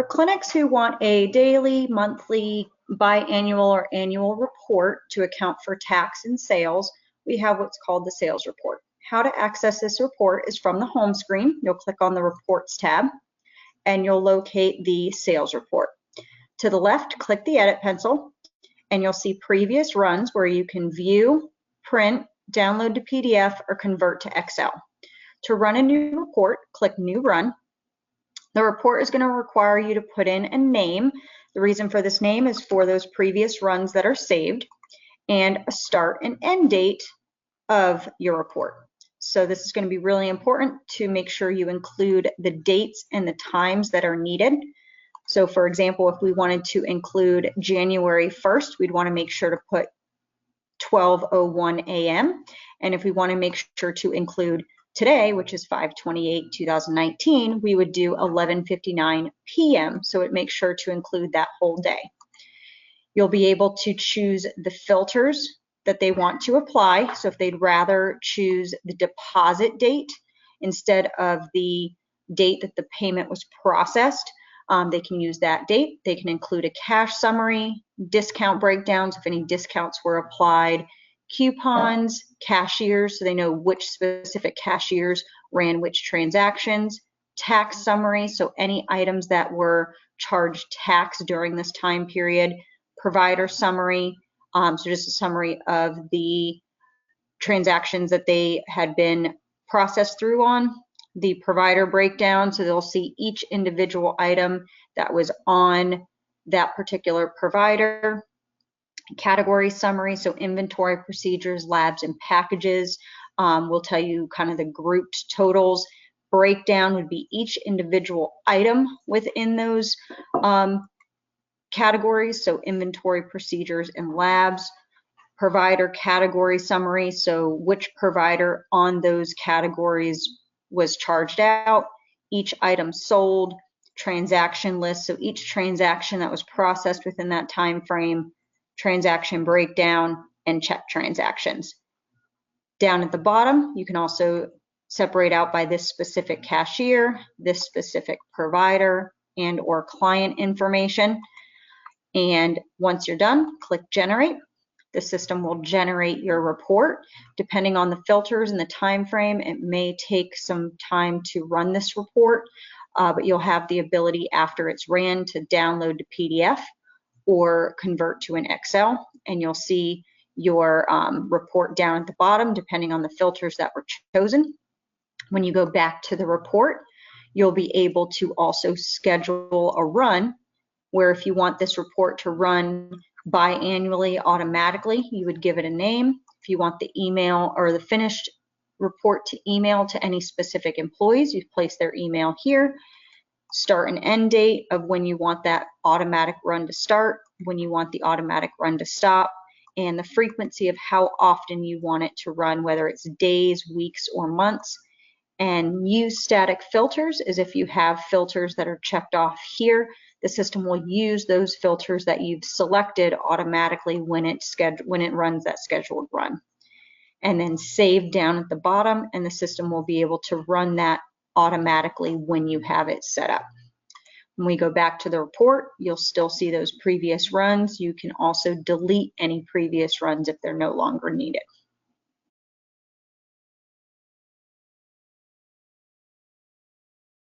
For clinics who want a daily, monthly, biannual, or annual report to account for tax and sales, we have what's called the sales report. How to access this report is from the home screen. You'll click on the Reports tab, and you'll locate the sales report. To the left, click the edit pencil, and you'll see previous runs where you can view, print, download to PDF, or convert to Excel. To run a new report, click New Run. The report is going to require you to put in a name. The reason for this name is for those previous runs that are saved, and a start and end date of your report. So this is going to be really important to make sure you include the dates and the times that are needed. So for example, if we wanted to include January 1st, we'd want to make sure to put 12:01 a.m. And if we want to make sure to include today, which is 5/28/2019, we would do 11:59 p.m. So it makes sure to include that whole day. You'll be able to choose the filters that they want to apply. So if they'd rather choose the deposit date instead of the date that the payment was processed, they can use that date. They can include a cash summary, discount breakdowns if any discounts were applied, coupons, cashiers, so they know which specific cashiers ran which transactions, tax summary, so any items that were charged tax during this time period, provider summary, so just a summary of the transactions that they had been processed through on, the provider breakdown, so they'll see each individual item that was on that particular provider, category summary, so inventory, procedures, labs, and packages will tell you kind of the grouped totals. Breakdown would be each individual item within those categories, so inventory, procedures, and labs. Provider category summary, so which provider on those categories was charged out, each item sold, transaction list, so each transaction that was processed within that time frame, transaction breakdown, and check transactions. Down at the bottom, you can also separate out by this specific cashier, this specific provider, and or client information. And once you're done, click Generate. The system will generate your report. Depending on the filters and the time frame, it may take some time to run this report, but you'll have the ability after it's ran to download to PDF or convert to an Excel, and you'll see your report down at the bottom depending on the filters that were chosen. When you go back to the report, you'll be able to also schedule a run where if you want this report to run biannually automatically, you would give it a name. If you want the email or the finished report to email to any specific employees, you place their email here. Start and end date of when you want that automatic run to start, when you want the automatic run to stop, and the frequency of how often you want it to run, whether it's days, weeks, or months. And use static filters is if you have filters that are checked off here, the system will use those filters that you've selected automatically when it runs that scheduled run. And then save down at the bottom, and the system will be able to run that automatically when you have it set up. When we go back to the report, you'll still see those previous runs. You can also delete any previous runs if they're no longer needed.